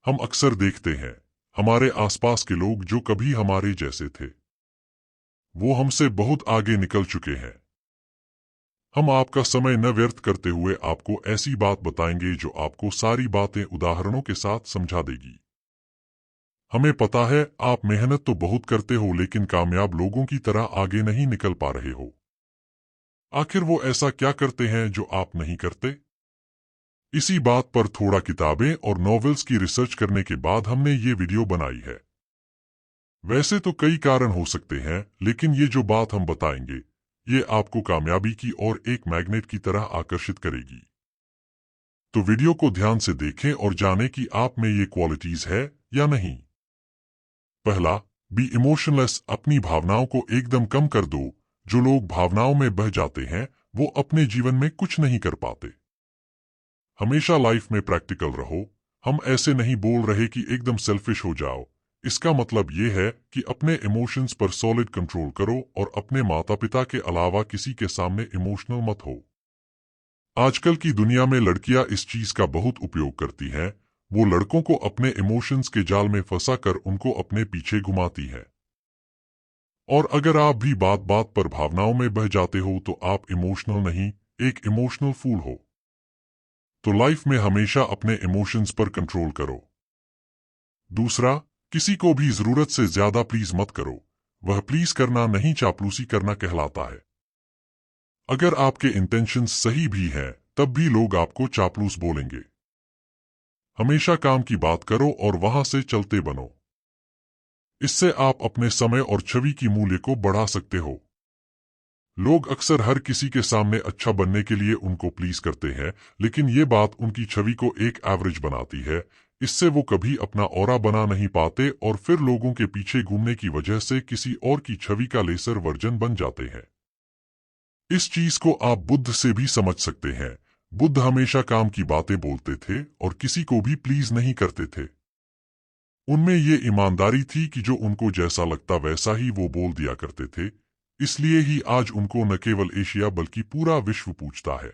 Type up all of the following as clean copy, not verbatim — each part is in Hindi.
हम अक्सर देखते हैं हमारे आसपास के लोग जो कभी हमारे जैसे थे वो हमसे बहुत आगे निकल चुके हैं। हम आपका समय न व्यर्थ करते हुए आपको ऐसी बात बताएंगे जो आपको सारी बातें उदाहरणों के साथ समझा देगी। हमें पता है आप मेहनत तो बहुत करते हो लेकिन कामयाब लोगों की तरह आगे नहीं निकल पा रहे हो। आखिर वो ऐसा क्या करते हैं जो आप नहीं करते? इसी बात पर थोड़ा किताबें और नॉवेल्स की रिसर्च करने के बाद हमने ये वीडियो बनाई है। वैसे तो कई कारण हो सकते हैं लेकिन ये जो बात हम बताएंगे ये आपको कामयाबी की ओर एक मैग्नेट की तरह आकर्षित करेगी। तो वीडियो को ध्यान से देखें और जानें कि आप में ये क्वालिटीज है या नहीं। पहला, बी इमोशनलेस। अपनी भावनाओं को एकदम कम कर दो। जो लोग भावनाओं में बह जाते हैं वो अपने जीवन में कुछ नहीं कर पाते। हमेशा लाइफ में प्रैक्टिकल रहो। हम ऐसे नहीं बोल रहे कि एकदम सेल्फिश हो जाओ। इसका मतलब ये है कि अपने इमोशंस पर सॉलिड कंट्रोल करो और अपने माता पिता के अलावा किसी के सामने इमोशनल मत हो। आजकल की दुनिया में लड़कियां इस चीज का बहुत उपयोग करती हैं। वो लड़कों को अपने इमोशंस के जाल में फंसा कर उनको अपने पीछे घुमाती है। और अगर आप भी बात बात पर भावनाओं में बह जाते हो तो आप इमोशनल नहीं, एक इमोशनल फूल हो। तो लाइफ में हमेशा अपने इमोशंस पर कंट्रोल करो। दूसरा, किसी को भी जरूरत से ज्यादा प्लीज मत करो। वह प्लीज करना नहीं चापलूसी करना कहलाता है। अगर आपके इंटेंशंस सही भी हैं तब भी लोग आपको चापलूस बोलेंगे। हमेशा काम की बात करो और वहां से चलते बनो। इससे आप अपने समय और छवि की मूल्य को बढ़ा सकते हो। लोग अक्सर हर किसी के सामने अच्छा बनने के लिए उनको प्लीज करते हैं लेकिन ये बात उनकी छवि को एक एवरेज बनाती है। इससे वो कभी अपना ऑरा बना नहीं पाते और फिर लोगों के पीछे घूमने की वजह से किसी और की छवि का लेसर वर्जन बन जाते हैं। इस चीज को आप बुद्ध से भी समझ सकते हैं। बुद्ध हमेशा काम की बातें बोलते थे और किसी को भी प्लीज नहीं करते थे। उनमें ये ईमानदारी थी कि जो उनको जैसा लगता वैसा ही वो बोल दिया करते थे। इसलिए ही आज उनको न केवल एशिया बल्कि पूरा विश्व पूछता है।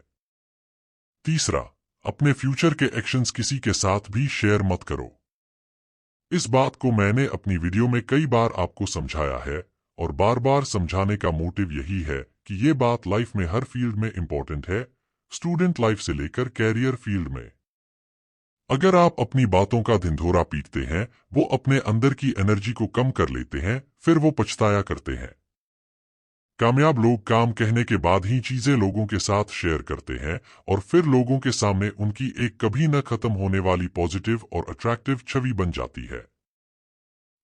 तीसरा, अपने फ्यूचर के एक्शंस किसी के साथ भी शेयर मत करो। इस बात को मैंने अपनी वीडियो में कई बार आपको समझाया है और बार बार समझाने का मोटिव यही है कि ये बात लाइफ में हर फील्ड में इंपॉर्टेंट है, स्टूडेंट लाइफ से लेकर कैरियर फील्ड में। अगर आप अपनी बातों का ढिंढोरा पीटते हैं, वो अपने अंदर की एनर्जी को कम कर लेते हैं, फिर वो पछताया करते हैं। कामयाब लोग काम कहने के बाद ही चीजें लोगों के साथ शेयर करते हैं और फिर लोगों के सामने उनकी एक कभी न खत्म होने वाली पॉजिटिव और अट्रैक्टिव छवि बन जाती है।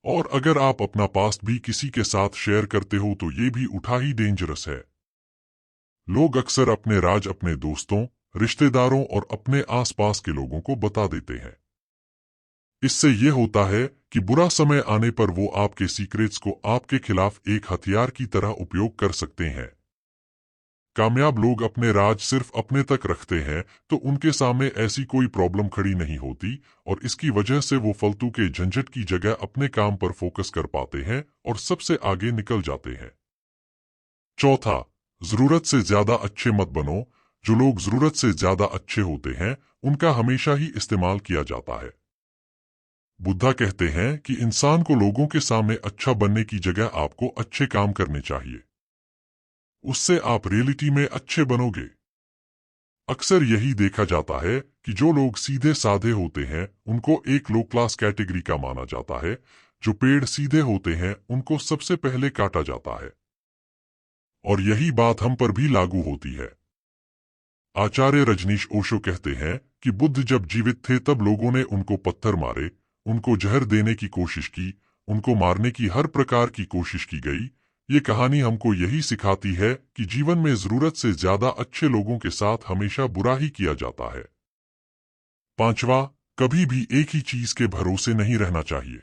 और अगर आप अपना पास्ट भी किसी के साथ शेयर करते हो तो ये भी उठा ही डेंजरस है। लोग अक्सर अपने राज अपने दोस्तों, रिश्तेदारों और अपने आसपास के लोगों को बता देते हैं। इससे ये होता है कि बुरा समय आने पर वो आपके सीक्रेट्स को आपके खिलाफ एक हथियार की तरह उपयोग कर सकते हैं। कामयाब लोग अपने राज सिर्फ अपने तक रखते हैं तो उनके सामने ऐसी कोई प्रॉब्लम खड़ी नहीं होती और इसकी वजह से वो फालतू के झंझट की जगह अपने काम पर फोकस कर पाते हैं और सबसे आगे निकल जाते हैं। चौथा, जरूरत से ज्यादा अच्छे मत बनो। जो लोग जरूरत से ज्यादा अच्छे होते हैं उनका हमेशा ही इस्तेमाल किया जाता है। बुद्धा कहते हैं कि इंसान को लोगों के सामने अच्छा बनने की जगह आपको अच्छे काम करने चाहिए। उससे आप रियलिटी में अच्छे बनोगे। अक्सर यही देखा जाता है कि जो लोग सीधे साधे होते हैं उनको एक लो क्लास कैटेगरी का माना जाता है। जो पेड़ सीधे होते हैं उनको सबसे पहले काटा जाता है। और यही बात हम पर भी लागू होती है। आचार्य रजनीश ओशो कहते हैं कि बुद्ध जब जीवित थे तब लोगों ने उनको पत्थर मारे, उनको जहर देने की कोशिश की, उनको मारने की हर प्रकार की कोशिश की गई। ये कहानी हमको यही सिखाती है कि जीवन में जरूरत से ज्यादा अच्छे लोगों के साथ हमेशा बुरा ही किया जाता है। पांचवा, कभी भी एक ही चीज के भरोसे नहीं रहना चाहिए।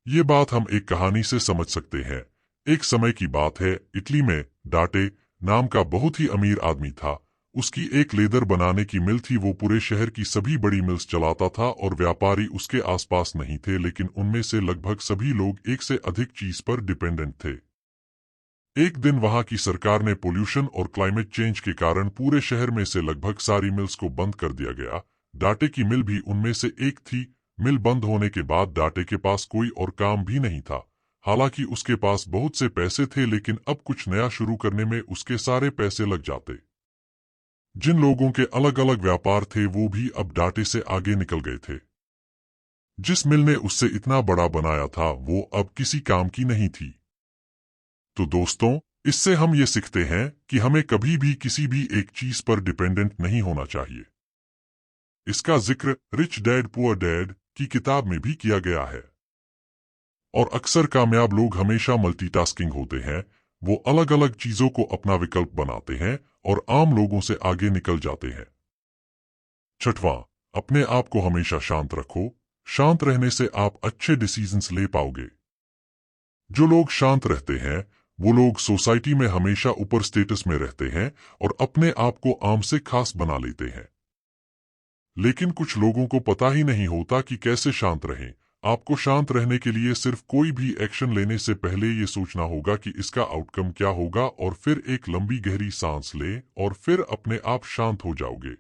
ये बात हम एक कहानी से समझ सकते हैं। एक समय की बात है, इटली में डाटे नाम का बहुत ही अमीर आदमी था। उसकी एक लेदर बनाने की मिल थी। वो पूरे शहर की सभी बड़ी मिल्स चलाता था और व्यापारी उसके आसपास नहीं थे लेकिन उनमें से लगभग सभी लोग एक से अधिक चीज पर डिपेंडेंट थे। एक दिन वहां की सरकार ने पोल्यूशन और क्लाइमेट चेंज के कारण पूरे शहर में से लगभग सारी मिल्स को बंद कर दिया गया। डाटे की मिल भी उनमें से एक थी। मिल बंद होने के बाद डाटे के पास कोई और काम भी नहीं था। हालांकि उसके पास बहुत से पैसे थे, लेकिन अब कुछ नया शुरू करने में उसके सारे पैसे लग जाते। जिन लोगों के अलग अलग व्यापार थे वो भी अब डाटे से आगे निकल गए थे। जिस मिल ने उससे इतना बड़ा बनाया था वो अब किसी काम की नहीं थी। तो दोस्तों, इससे हम ये सीखते हैं कि हमें कभी भी किसी भी एक चीज पर डिपेंडेंट नहीं होना चाहिए। इसका जिक्र रिच डैड पुअर डैड की किताब में भी किया गया है। और अक्सर कामयाब लोग हमेशा मल्टीटास्किंग होते हैं। वो अलग अलग चीजों को अपना विकल्प बनाते हैं और आम लोगों से आगे निकल जाते हैं। छठवां, अपने आप को हमेशा शांत रखो। शांत रहने से आप अच्छे डिसीजंस ले पाओगे। जो लोग शांत रहते हैं वो लोग सोसाइटी में हमेशा ऊपर स्टेटस में रहते हैं और अपने आप को आम से खास बना लेते हैं। लेकिन कुछ लोगों को पता ही नहीं होता कि कैसे शांत रहें। आपको शांत रहने के लिए सिर्फ कोई भी एक्शन लेने से पहले ये सोचना होगा कि इसका आउटकम क्या होगा, और फिर एक लंबी गहरी सांस लें और फिर अपने आप शांत हो जाओगे।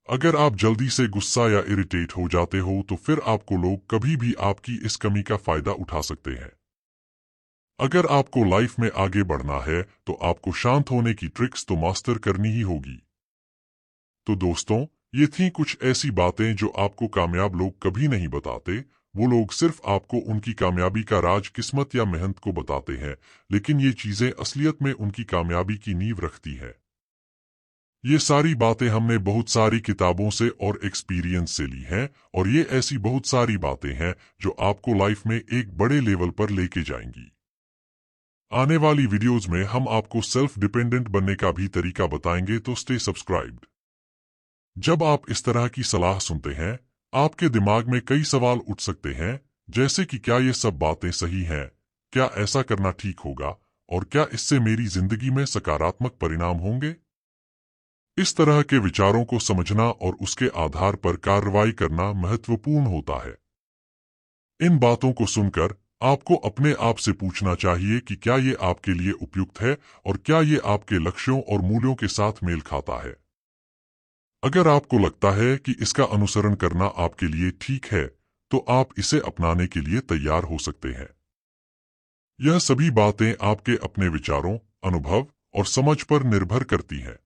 अगर आप जल्दी से गुस्सा या इरिटेट हो जाते हो तो फिर आपको लोग कभी भी आपकी इस कमी का फायदा उठा सकते हैं। अगर आपको लाइफ में आगे बढ़ना है तो आपको शांत होने की ट्रिक्स तो मास्टर करनी ही होगी। तो दोस्तों, ये थी कुछ ऐसी बातें जो आपको कामयाब लोग कभी नहीं बताते। वो लोग सिर्फ आपको उनकी कामयाबी का राज, किस्मत या मेहनत को बताते हैं, लेकिन ये चीजें असलियत में उनकी कामयाबी की नींव रखती हैं। ये सारी बातें हमने बहुत सारी किताबों से और एक्सपीरियंस से ली हैं, और ये ऐसी बहुत सारी बातें हैं जो आपको लाइफ में एक बड़े लेवल पर लेके जाएंगी। आने वाली वीडियोज में हम आपको सेल्फ डिपेंडेंट बनने का भी तरीका बताएंगे, तो स्टे सब्सक्राइब्ड। जब आप इस तरह की सलाह सुनते हैं, आपके दिमाग में कई सवाल उठ सकते हैं, जैसे कि क्या ये सब बातें सही हैं, क्या ऐसा करना ठीक होगा, और क्या इससे मेरी जिंदगी में सकारात्मक परिणाम होंगे। इस तरह के विचारों को समझना और उसके आधार पर कार्रवाई करना महत्वपूर्ण होता है। इन बातों को सुनकर आपको अपने आप से पूछना चाहिए कि क्या ये आपके लिए उपयुक्त है और क्या ये आपके लक्ष्यों और मूल्यों के साथ मेल खाता है। अगर आपको लगता है कि इसका अनुसरण करना आपके लिए ठीक है, तो आप इसे अपनाने के लिए तैयार हो सकते हैं। यह सभी बातें आपके अपने विचारों, अनुभव और समझ पर निर्भर करती हैं।